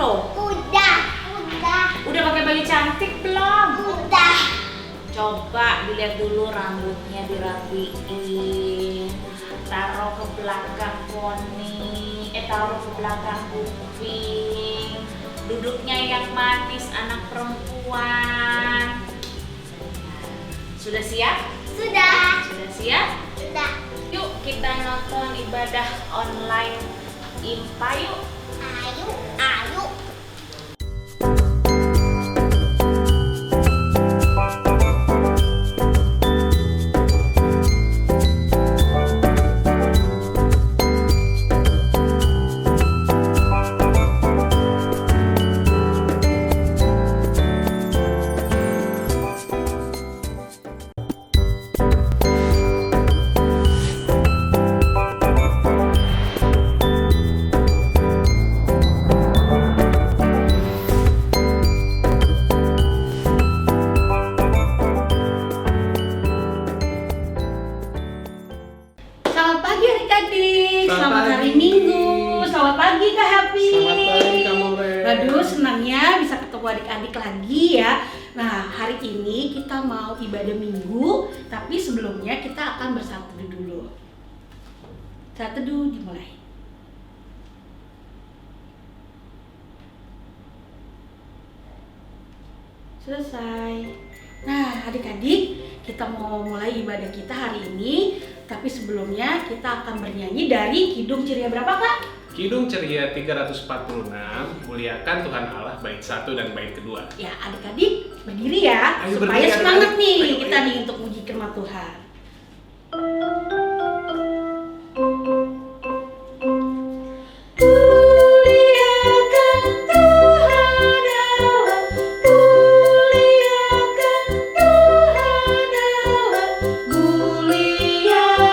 loh. Udah. Udah pakai baju cantik belum? Udah. Coba dilihat dulu rambutnya dirapiin. Taruh ke belakang poni, taruh ke belakang kuping. Duduknya yang manis anak perempuan. Sudah siap? Sudah. Sudah siap? Sudah. Yuk kita nonton ibadah online IMPA yuk. Ayo. Selamat pagi adik-adik, Selamat selamat hari pagi. Minggu. Selamat pagi Kak Happy. Selamat pagi Kak Moren. Aduh, senangnya bisa ketemu adik-adik lagi ya. Nah, hari ini kita mau ibadah Minggu, tapi sebelumnya kita akan bersatu dulu. Saat teduh dimulai. Selesai. Nah, adik-adik, kita mau mulai ibadah kita hari ini, tapi sebelumnya kita akan bernyanyi dari Kidung Ceria berapa, Kak? Kidung Ceria 346, muliakan Tuhan Allah bait 1 dan bait kedua. Ya, adik-adik berdiri ya, Ayo supaya berdiri, semangat adik-adik. nih Ayo, kita ayo. nih untuk muji firman Tuhan. Muliakan Tuhan Allah, muliakan Tuhan Allah, muliakan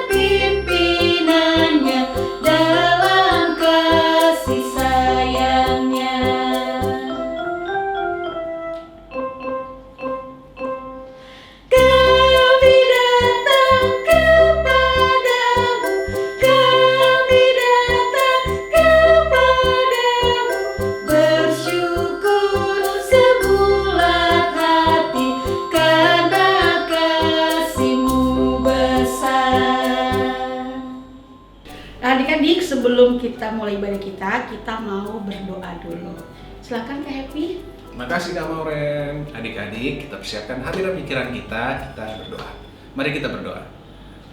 pimpinannya dalam kasih sayangnya. Kami datang kepadamu, kami datang kepadamu, bersyukur sebulat hati karena kasih-Mu besar. Adik-adik, sebelum kita mulai ibadah kita mau berdoa dulu. Silakan Kak Happy. Terima kasih Kak Moren. Adik-adik, kita persiapkan hati dan pikiran kita berdoa. Mari kita berdoa.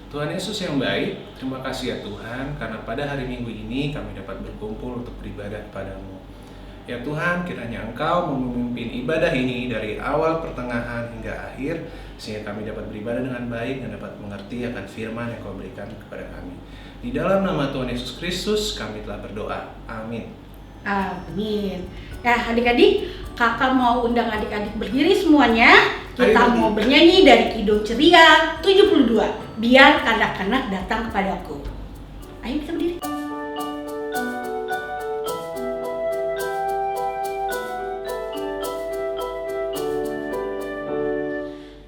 Tuhan Yesus yang baik, terima kasih ya Tuhan, karena pada hari Minggu ini kami dapat berkumpul untuk beribadah kepadamu. Ya Tuhan, kiranya Engkau memimpin ibadah ini dari awal, pertengahan, hingga akhir, sehingga kami dapat beribadah dengan baik dan dapat mengerti akan firman yang Kau berikan kepada kami. Di dalam nama Tuhan Yesus Kristus, kami telah berdoa. Amin. Amin. Ya adik-adik, kakak mau undang adik-adik berdiri semuanya. Kita Ayo, mau berdiri. bernyanyi dari Kidung Ceria 72. Biar kanak-kanak datang kepadaku. Ayo kita berdiri.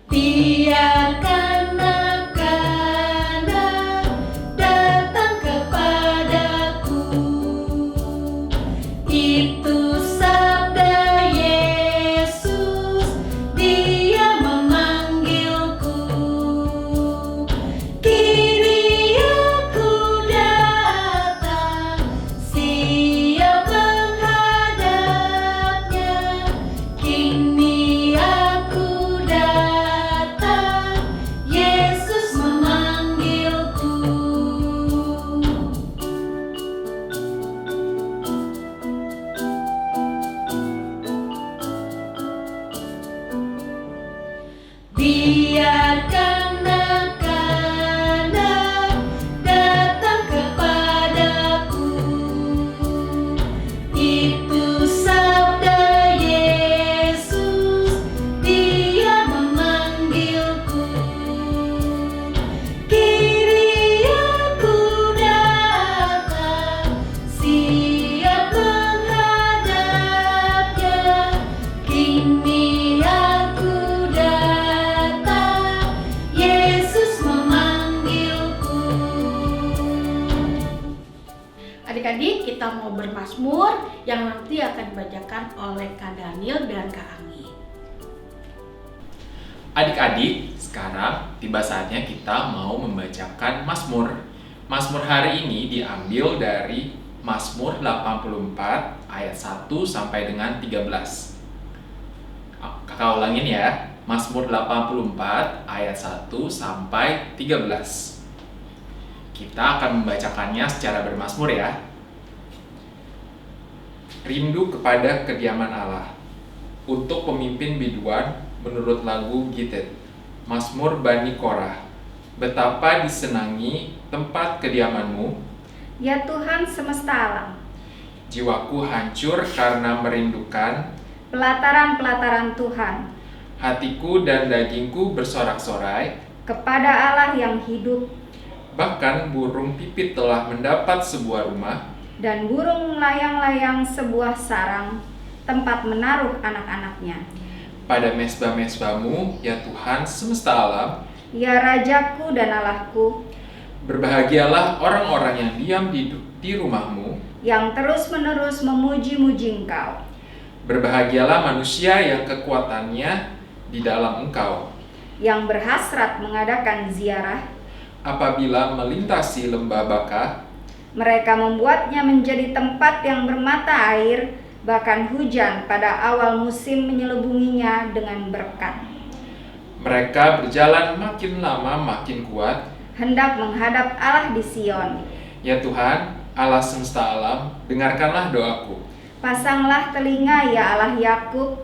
Biar kanak-kanak datang kepadaku. Itu sabda Yesus, Dia memanggilku. Kini aku datang. kita mau bermazmur yang nanti akan dibacakan oleh Kak Daniel dan Kak Anggi. Adik-adik, sekarang tiba saatnya kita mau membacakan Mazmur. Mazmur hari ini diambil dari Mazmur 84 ayat 1 sampai dengan 13. Kakak ulangin ya, Mazmur 84 ayat 1 sampai 13. Kita akan membacakannya secara bermazmur ya. Rindu kepada kediaman Allah. Untuk pemimpin biduan menurut lagu Gitet. Mazmur Bani Korah. Betapa disenangi tempat kediamanmu, Ya Tuhan semesta alam, jiwaku hancur karena merindukan, pelataran-pelataran Tuhan, hatiku dan dagingku bersorak-sorai. kepada Allah yang hidup, Bahkan burung pipit telah mendapat sebuah rumah, dan burung layang-layang sebuah sarang, tempat menaruh anak-anaknya. pada mesbah-mesbahmu, ya Tuhan semesta alam. Ya Rajaku dan Allahku, Berbahagialah orang-orang yang diam di rumahmu. yang terus-menerus memuji-muji Engkau. Berbahagialah manusia yang kekuatannya di dalam Engkau. Yang berhasrat mengadakan ziarah, Apabila melintasi lembah Baka, mereka membuatnya menjadi tempat yang bermata air, bahkan hujan pada awal musim menyelubunginya dengan berkat. mereka berjalan makin lama makin kuat. Hendak menghadap Allah di Sion. Ya Tuhan, Allah semesta alam, dengarkanlah doaku. Pasanglah telinga ya Allah Yakub,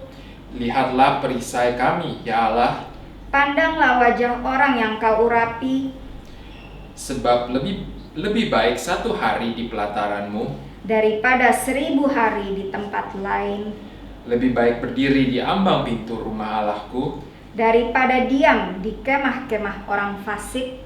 Lihatlah perisai kami, ya Allah, pandanglah wajah orang yang kau urapi, sebab lebih baik satu hari di pelataranmu, daripada 1000 hari di tempat lain, lebih baik berdiri di ambang pintu rumah Allahku, daripada diam di kemah-kemah orang fasik.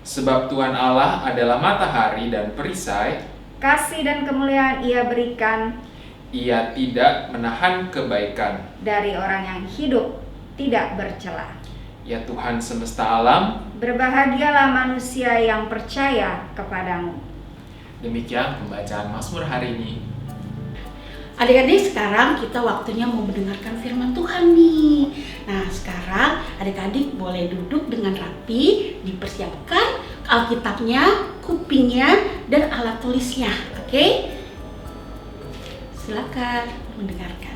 sebab Tuhan Allah adalah matahari dan perisai, Kasih dan kemuliaan Ia berikan Ia tidak menahan kebaikan. dari orang yang hidup tidak bercela. Ya Tuhan semesta alam, Berbahagialah manusia yang percaya kepadamu. demikian pembacaan Mazmur hari ini. Adik-adik, sekarang kita waktunya mau mendengarkan firman Tuhan nih. Nah, sekarang adik-adik boleh duduk dengan rapi, dipersiapkan Alkitabnya, kupingnya, dan alat tulisnya. Oke? Silakan mendengarkan.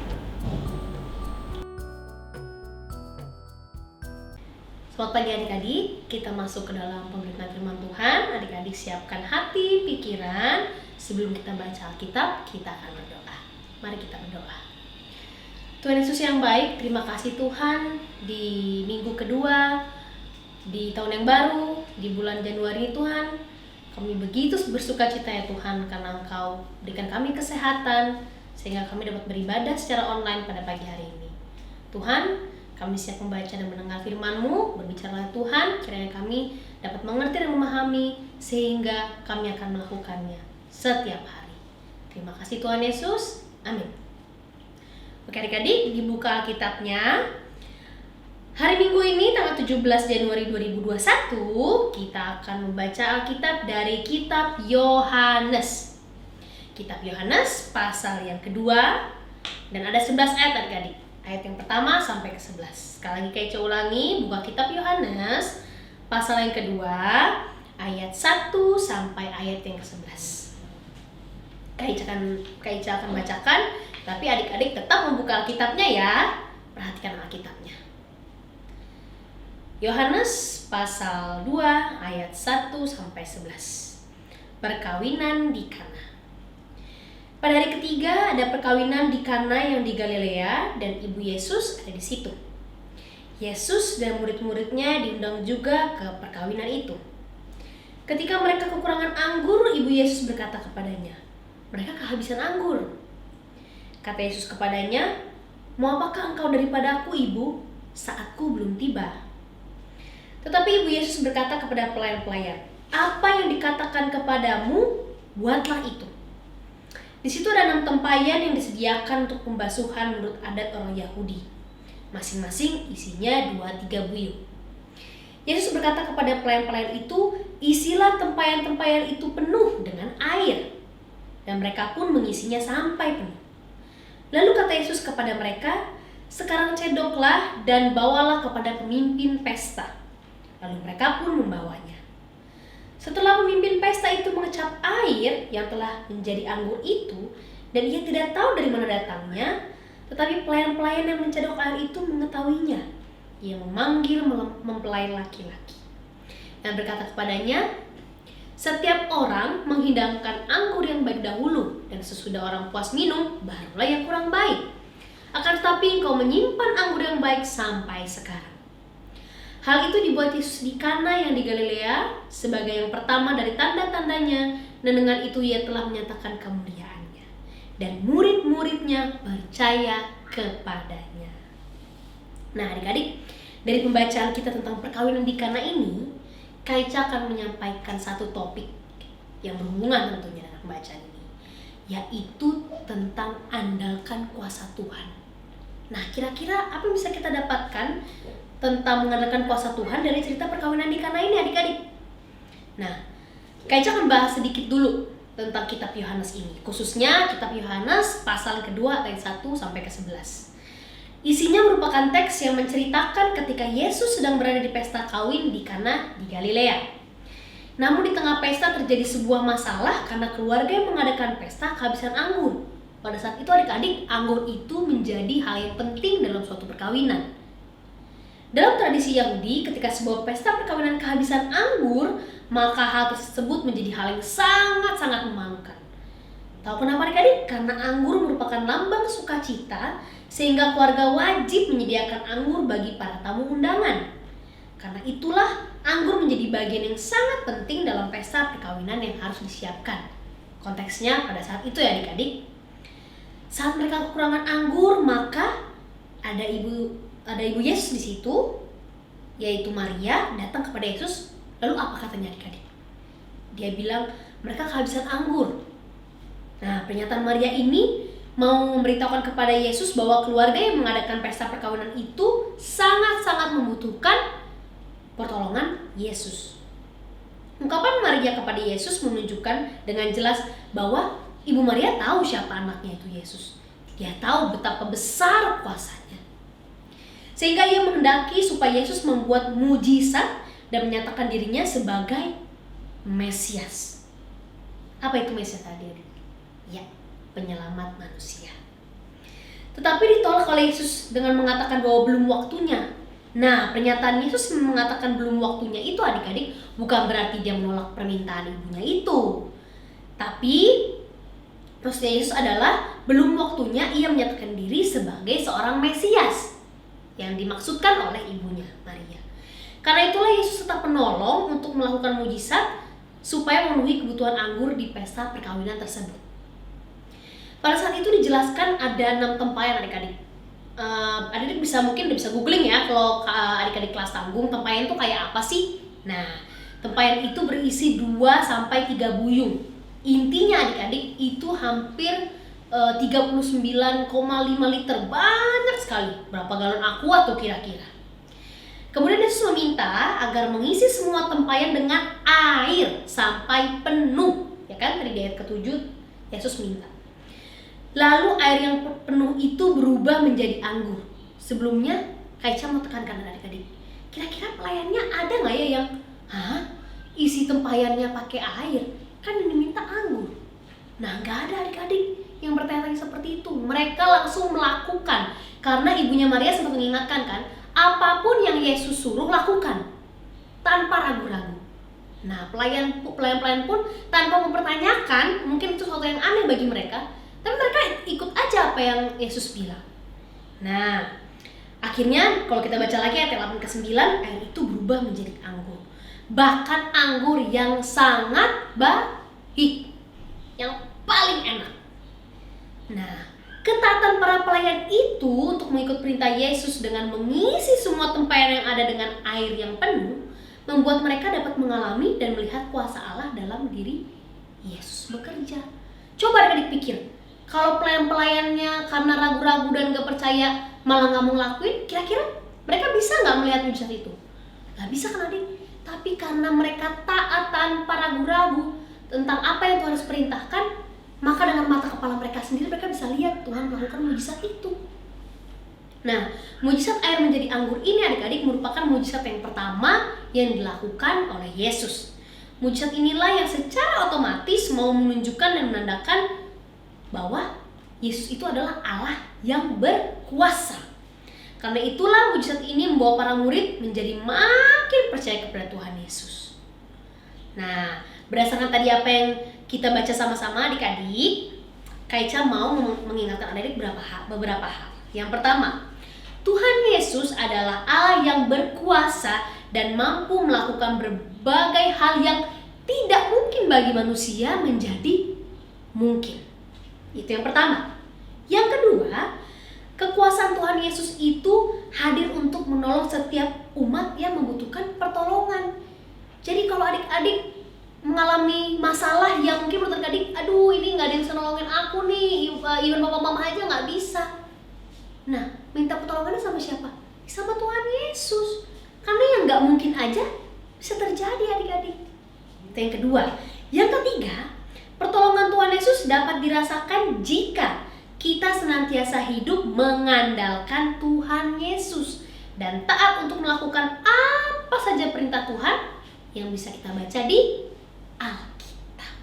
Selamat pagi adik-adik, kita masuk ke dalam pemberitaan firman Tuhan. Adik-adik siapkan hati, pikiran. Sebelum kita baca Alkitab, kita akan berdoa. Mari kita berdoa. Tuhan Yesus yang baik, terima kasih Tuhan di minggu kedua, di tahun yang baru, di bulan Januari Tuhan. Kami begitu bersuka cita ya Tuhan karena Engkau berikan kami kesehatan sehingga kami dapat beribadah secara online pada pagi hari ini. Tuhan, kami siap membaca dan mendengar firman-Mu, berbicaralah Tuhan, kiranya kami dapat mengerti dan memahami sehingga kami akan melakukannya setiap hari. Terima kasih Tuhan Yesus, amin. Oke adik-adik, dibuka Alkitabnya. Hari Minggu ini tanggal 17 Januari 2021, kita akan membaca Alkitab dari kitab Yohanes. Kitab Yohanes pasal yang kedua, dan ada 11 ayat adik-adik. Ayat yang pertama sampai ke 11. Sekali lagi Kaica ulangi, buka kitab Yohanes pasal yang kedua, ayat 1 sampai ayat yang ke-11. Kaica akan bacakan, tapi adik-adik tetap membuka Alkitabnya ya. Perhatikan Alkitabnya. Yohanes pasal 2 ayat 1 sampai 11. Perkawinan di Kana. Pada hari ketiga ada perkawinan di Kana yang di Galilea dan ibu Yesus ada di situ. Yesus dan murid-muridnya diundang juga ke perkawinan itu. Ketika mereka kekurangan anggur, ibu Yesus berkata kepadanya, "Mereka kehabisan anggur." Kata Yesus kepadanya, "Mau apakah engkau daripada aku, ibu? Saatku belum tiba." Tetapi ibu Yesus berkata kepada pelayan-pelayan, "Apa yang dikatakan kepadamu, buatlah itu." Di situ ada 6 tempayan yang disediakan untuk pembasuhan menurut adat orang Yahudi. Masing-masing isinya 2-3 buyung. Yesus berkata kepada pelayan-pelayan itu, "Isilah tempayan-tempayan itu penuh dengan air." dan mereka pun mengisinya sampai penuh. Lalu kata Yesus kepada mereka, "Sekarang cedoklah dan bawalah kepada pemimpin pesta." Lalu mereka pun membawanya. Setelah pemimpin pesta itu mengecap air yang telah menjadi anggur itu, dan ia tidak tahu dari mana datangnya, tetapi pelayan-pelayan yang mencedok air itu mengetahuinya. Ia memanggil mempelai laki-laki dan berkata kepadanya, "Setiap orang menghidangkan anggur yang baik dahulu, dan sesudah orang puas minum, barulah yang kurang baik. Akan tetapi engkau menyimpan anggur yang baik sampai sekarang." Hal itu dibuat Yesus di Kana yang di Galilea sebagai yang pertama dari tanda-tandanya, dan dengan itu ia telah menyatakan kemuliaannya. Dan murid-muridnya percaya kepadanya. Nah adik-adik, dari pembacaan kita tentang perkawinan di Kana ini, Kaica akan menyampaikan satu topik yang berhubungan tentunya dengan pembacaan ini, yaitu tentang andalkan kuasa Tuhan. Nah, kira-kira apa yang bisa kita dapatkan tentang mengandalkan kuasa Tuhan dari cerita perkawinan di Kana ini, adik-adik? Nah, Kaica akan bahas sedikit dulu tentang kitab Yohanes ini, khususnya kitab Yohanes pasal kedua ayat 1 sampai ke 11. Isinya merupakan teks yang menceritakan ketika Yesus sedang berada di pesta kawin di Kana di Galilea. Namun di tengah pesta terjadi sebuah masalah karena keluarga yang mengadakan pesta kehabisan anggur. Pada saat itu adik-adik, anggur itu menjadi hal yang penting dalam suatu perkawinan. Dalam tradisi Yahudi, ketika sebuah pesta perkawinan kehabisan anggur, maka hal tersebut menjadi hal yang sangat-sangat memalukan. Tahu kenapa adik-adik? Karena anggur merupakan lambang sukacita, sehingga keluarga wajib menyediakan anggur bagi para tamu undangan. Karena itulah anggur menjadi bagian yang sangat penting dalam pesta perkawinan yang harus disiapkan. Konteksnya pada saat itu ya adik-adik. Saat mereka kekurangan anggur, maka ada ibu Yesus di situ, yaitu Maria, datang kepada Yesus. Lalu apa katanya adik-adik? Dia bilang mereka kehabisan anggur. Nah, pernyataan Maria ini mau memberitahukan kepada Yesus bahwa keluarga yang mengadakan pesta perkawinan itu sangat-sangat membutuhkan pertolongan Yesus. Ungkapan Maria kepada Yesus menunjukkan dengan jelas bahwa Ibu Maria tahu siapa anaknya itu Yesus. Dia tahu betapa besar kuasanya. Sehingga ia menghendaki supaya Yesus membuat mujizat dan menyatakan dirinya sebagai Mesias. Apa itu Mesias tadi? Ya, penyelamat manusia. Tetapi ditolak oleh Yesus dengan mengatakan bahwa belum waktunya. Nah, pernyataan Yesus mengatakan belum waktunya itu adik-adik bukan berarti dia menolak permintaan ibunya itu. Tapi maksudnya Yesus adalah belum waktunya ia menyatakan diri sebagai seorang Mesias yang dimaksudkan oleh ibunya Maria. Karena itulah Yesus tetap menolong untuk melakukan mujizat supaya memenuhi kebutuhan anggur di pesta perkawinan tersebut. Pada saat itu dijelaskan ada 6 tempayan adik-adik. Adik-adik mungkin bisa googling ya kalau adik-adik kelas tanggung, tempayan itu kayak apa sih? Nah, tempayan itu berisi 2-3 buyung. Intinya adik-adik itu hampir 39,5 liter, banyak sekali. Berapa galon aqua tuh kira-kira? Kemudian Yesus meminta agar mengisi semua tempayan dengan air sampai penuh. Ya kan, tadi di ayat ke-7 Yesus minta. Lalu air yang penuh itu berubah menjadi anggur. Sebelumnya, Kaica mau tekankan adik-adik. Kira-kira pelayannya ada nggak ya yang, isi tempayannya pakai air? Kan yang diminta anggur. Nah, nggak ada adik-adik yang bertanya-tanya seperti itu. Mereka langsung melakukan. Karena ibunya Maria sempat mengingatkan kan, apapun yang Yesus suruh lakukan. Tanpa ragu-ragu. Nah, pelayan pun tanpa mempertanyakan, mungkin itu sesuatu yang aneh bagi mereka. Tapi mereka ikut aja apa yang Yesus bilang. Nah, akhirnya kalau kita baca lagi ayat 8 ke 9, air itu berubah menjadi anggur. Bahkan anggur yang sangat baik, yang paling enak. Nah, ketaatan para pelayan itu untuk mengikut perintah Yesus dengan mengisi semua tempayan yang ada dengan air yang penuh, membuat mereka dapat mengalami dan melihat kuasa Allah dalam diri Yesus bekerja. Coba adik-adik pikir, kalau pelayan-pelayannya karena ragu-ragu dan gak percaya malah gak mau ngelakuin, kira-kira mereka bisa gak melihat mujizat itu? Gak bisa kan adik? Tapi karena mereka taat tanpa ragu-ragu tentang apa yang Tuhan harus perintahkan, maka dengan mata kepala mereka sendiri mereka bisa lihat Tuhan melakukan mujizat itu. Nah, mujizat air menjadi anggur ini adik-adik merupakan mujizat yang pertama yang dilakukan oleh Yesus. Mujizat inilah yang secara otomatis mau menunjukkan dan menandakan bahwa Yesus itu adalah Allah yang berkuasa. Karena itulah mujizat ini membawa para murid menjadi makin percaya kepada Tuhan Yesus. Nah, berdasarkan tadi apa yang kita baca sama-sama adik-adik, Kak Ica mau mengingatkan adik-adik beberapa hal. Yang pertama, Tuhan Yesus adalah Allah yang berkuasa dan mampu melakukan berbagai hal yang tidak mungkin bagi manusia menjadi mungkin. Itu yang pertama. Yang kedua, kekuasaan Tuhan Yesus itu hadir untuk menolong setiap umat yang membutuhkan pertolongan. Jadi kalau adik-adik mengalami masalah yang mungkin menurut adik, aduh ini nggak ada yang bisa nolongin aku nih, even papa mama aja nggak bisa. Nah, minta pertolongannya sama siapa? Sama Tuhan Yesus. Karena yang nggak mungkin aja bisa terjadi adik-adik. Itu yang kedua. Yang ketiga, pertolongan Tuhan Yesus dapat dirasakan jika kita senantiasa hidup mengandalkan Tuhan Yesus dan taat untuk melakukan apa saja perintah Tuhan yang bisa kita baca di Alkitab.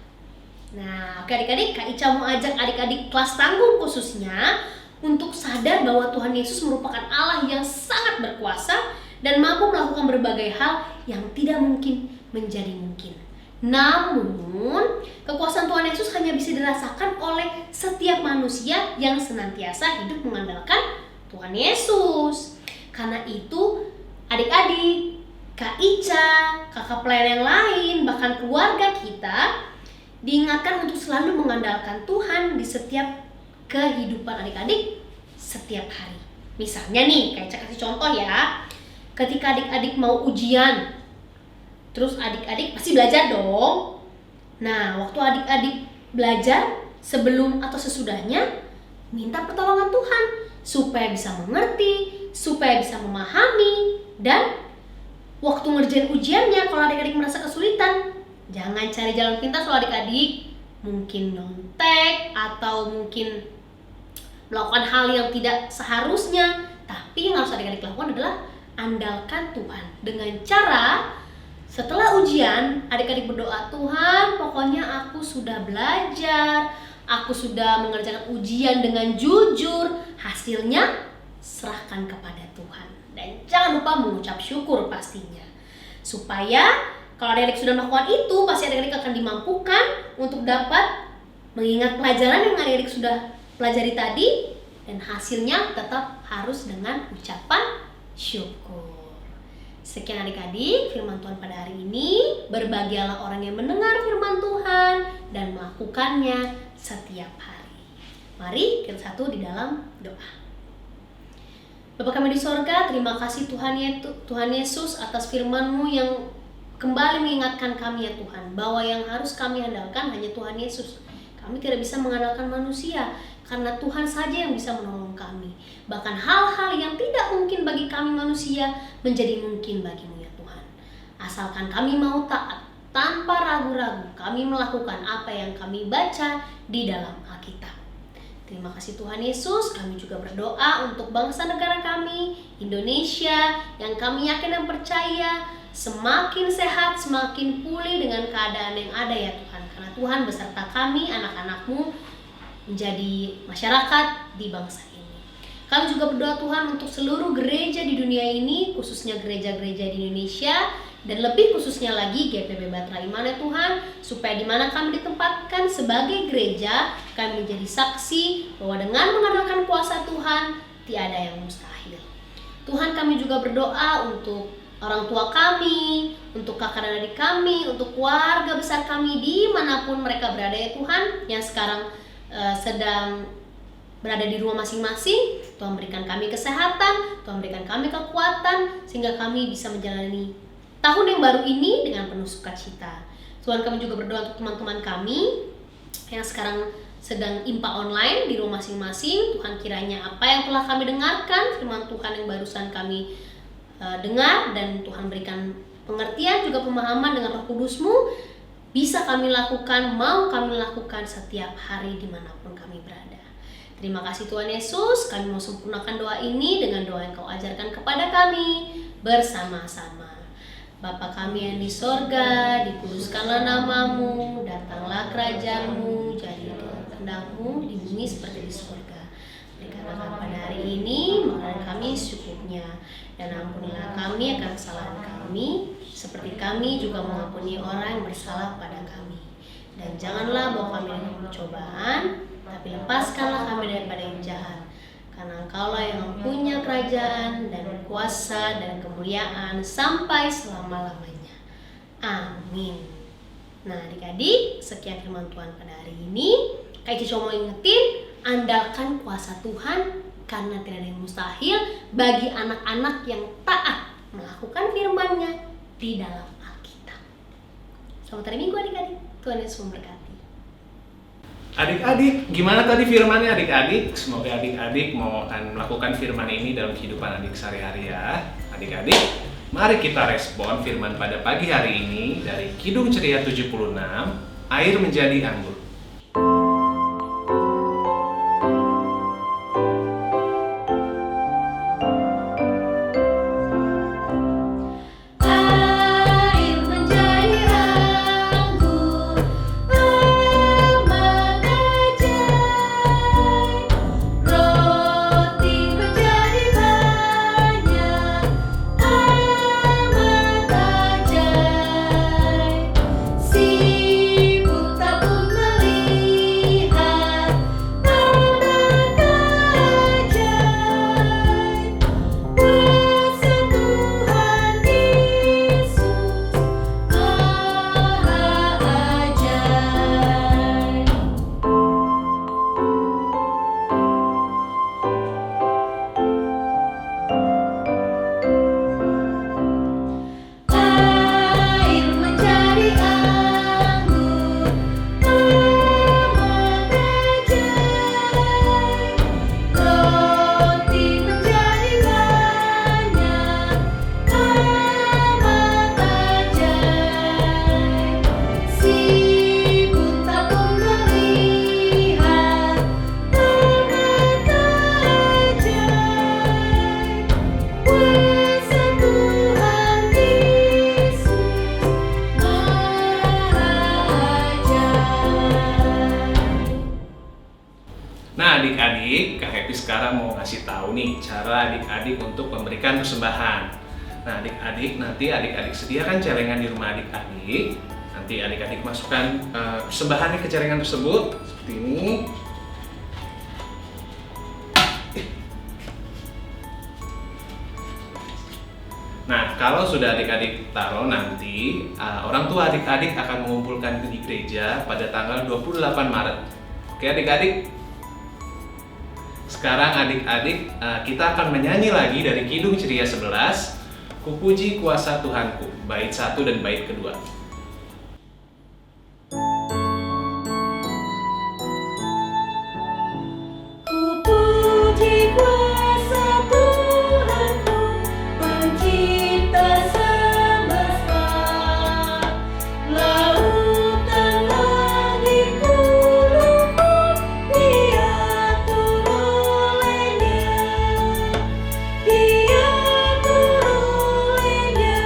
Nah, oke adik-adik, Kak Ica mau ajak adik-adik kelas tanggung khususnya untuk sadar bahwa Tuhan Yesus merupakan Allah yang sangat berkuasa dan mampu melakukan berbagai hal yang tidak mungkin menjadi mungkin. Namun, kekuasaan Tuhan Yesus hanya bisa dirasakan oleh setiap manusia yang senantiasa hidup mengandalkan Tuhan Yesus. Karena itu, adik-adik, Kak Ica, kakak pelayan yang lain, bahkan keluarga kita diingatkan untuk selalu mengandalkan Tuhan di setiap kehidupan adik-adik setiap hari. Misalnya nih, Kak Ica kasih contoh ya. Ketika adik-adik mau ujian, terus adik-adik pasti belajar dong. Nah, waktu adik-adik belajar sebelum atau sesudahnya, minta pertolongan Tuhan supaya bisa mengerti, supaya bisa memahami, dan waktu ngerjain ujiannya kalau adik-adik merasa kesulitan, jangan cari jalan pintas loh adik-adik. Mungkin nyontek atau mungkin melakukan hal yang tidak seharusnya. Tapi yang harus adik-adik lakukan adalah andalkan Tuhan dengan cara setelah ujian adik-adik berdoa, Tuhan pokoknya aku sudah belajar, aku sudah mengerjakan ujian dengan jujur, hasilnya serahkan kepada Tuhan. Dan jangan lupa mengucap syukur pastinya. Supaya kalau adik-adik sudah melakukan itu, pasti adik-adik akan dimampukan untuk dapat mengingat pelajaran yang adik-adik sudah pelajari tadi, dan hasilnya tetap harus dengan ucapan syukur. Sekian adik-adik firman Tuhan pada hari ini. Berbahagialah orang yang mendengar firman Tuhan dan melakukannya setiap hari. Mari kita satu di dalam doa. Bapa kami di sorga, terima kasih Tuhan Yesus atas firman-Mu yang kembali mengingatkan kami ya Tuhan, bahwa yang harus kami andalkan hanya Tuhan Yesus. Kami tidak bisa mengandalkan manusia, karena Tuhan saja yang bisa menolong kami. Bahkan hal-hal yang tidak mungkin bagi kami manusia menjadi mungkin bagi-Mu ya Tuhan. Asalkan kami mau taat, tanpa ragu-ragu kami melakukan apa yang kami baca di dalam Alkitab. Terima kasih Tuhan Yesus. Kami juga berdoa untuk bangsa negara kami, Indonesia, yang kami yakin dan percaya semakin sehat, semakin pulih dengan keadaan yang ada ya Tuhan. Karena Tuhan beserta kami, anak-anak-Mu, menjadi masyarakat di bangsa ini. Kami juga berdoa Tuhan untuk seluruh gereja di dunia ini, khususnya gereja-gereja di Indonesia, dan lebih khususnya lagi GPB Batra Iman ya Tuhan, supaya di mana kami ditempatkan sebagai gereja, kami menjadi saksi bahwa dengan mengandalkan kuasa Tuhan, tiada yang mustahil. Tuhan, kami juga berdoa untuk orang tua kami, untuk kakak dan adik kami, untuk keluarga besar kami dimanapun mereka berada ya Tuhan, yang sekarang sedang berada di rumah masing-masing. Tuhan berikan kami kesehatan, Tuhan berikan kami kekuatan, sehingga kami bisa menjalani tahun yang baru ini dengan penuh sukacita. Tuhan, kami juga berdoa untuk teman-teman kami yang sekarang sedang IMPA online di rumah masing-masing. Tuhan, kiranya apa yang telah kami dengarkan, firman Tuhan yang barusan kami dengar, dan Tuhan berikan pengertian juga pemahaman dengan Roh Kudus-Mu, bisa kami lakukan, mau kami lakukan setiap hari dimanapun kami berada. Terima kasih Tuhan Yesus, kami mau sempurnakan doa ini dengan doa yang Kau ajarkan kepada kami bersama-sama. Bapa kami yang di sorga, dikuduskanlah namamu, datanglah kerajaan-Mu, jadilah kehendak-Mu di bumi seperti di sorga. Berikanlah kami pada hari ini makanan kami secukupnya, dan ampunilah kami akan kesalahan kami, seperti kami juga mengampuni orang yang bersalah pada kami. Dan janganlah bawa kami dalam pencobaan, tapi lepaskanlah kami daripada yang jahat. Karena Engkaulah yang mempunyai kerajaan dan kuasa dan kemuliaan sampai selama-lamanya. Amin. Nah adik-adik, sekian firman Tuhan pada hari ini. Kak Ici cuma mau ingetin, andalkan kuasa Tuhan karena tidak ada yang mustahil bagi anak-anak yang taat melakukan firman-Nya di dalam Alkitab. Selamat hari Minggu adik-adik. Tuhan Yesus memberkati. Adik-adik, gimana tadi firmannya adik-adik? Semoga adik-adik mau akan melakukan firman ini dalam kehidupan adik sehari-hari ya. Adik-adik, mari kita respon firman pada pagi hari ini dari Kidung Ceria 76, air menjadi anggur. Nah adik-adik, Kak Happy sekarang mau ngasih tahu nih cara adik-adik untuk memberikan persembahan. Nah adik-adik, nanti adik-adik sediakan celengan di rumah adik-adik. Nanti adik-adik masukkan persembahannya ke celengan tersebut seperti ini. Nah, kalau sudah adik-adik taruh nanti, orang tua adik-adik akan mengumpulkan di gereja pada tanggal 28 Maret. Oke adik-adik? Sekarang adik-adik, kita akan menyanyi lagi dari Kidung Ceria 11, Kupuji Kuasa Tuhanku, bait 1 dan bait kedua. Puji kuasa Tuhanku, pencipta semesta, lautan langit gunung diatur olehnya, diatur olehnya.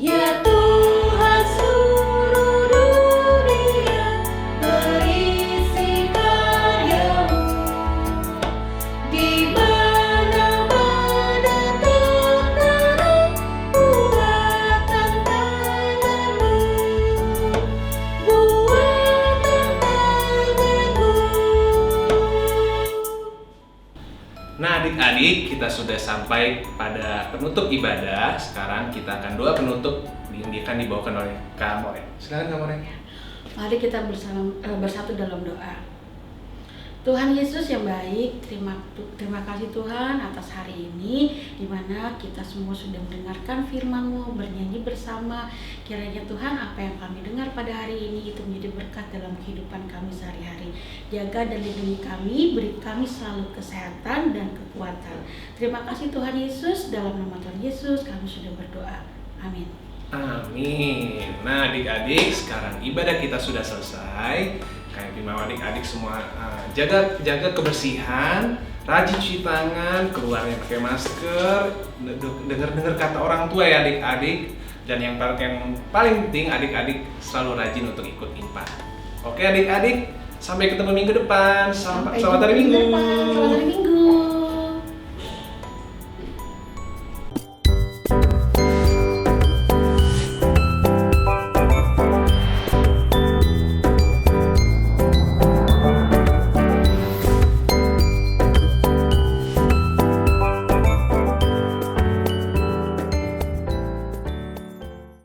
Ya Tuhan, seluruh dunia berisi karya-Mu, di mana-mana tertanam buatan tangan-Mu, buatan tangan-Mu. Nah adik-adik, kita sudah sampai pada penutup ibadah. Sekarang kita akan doa penutup yang akan dibawakan oleh Kak More. Silakan Kak More. Mari kita bersatu dalam doa. Tuhan Yesus yang baik, terima kasih Tuhan atas hari ini di mana kita semua sudah mendengarkan firman-Mu, bernyanyi bersama. Kiranya Tuhan apa yang kami dengar pada hari ini itu menjadi berkat dalam kehidupan kami sehari-hari. Jaga dan lindungi kami, beri kami selalu kesehatan dan kekuatan. Terima kasih Tuhan Yesus, dalam nama Tuhan Yesus kami sudah berdoa. Amin. Amin. Nah adik-adik, sekarang ibadah kita sudah selesai. Kayak gimana adik-adik semua jaga kebersihan, rajin cuci tangan, keluarnya pakai masker, dengar kata orang tua ya adik-adik. Dan yang paling penting adik-adik selalu rajin untuk ikut IMPA. Oke adik-adik, sampai ketemu minggu depan. Selamat hari Minggu. Selamat hari Minggu.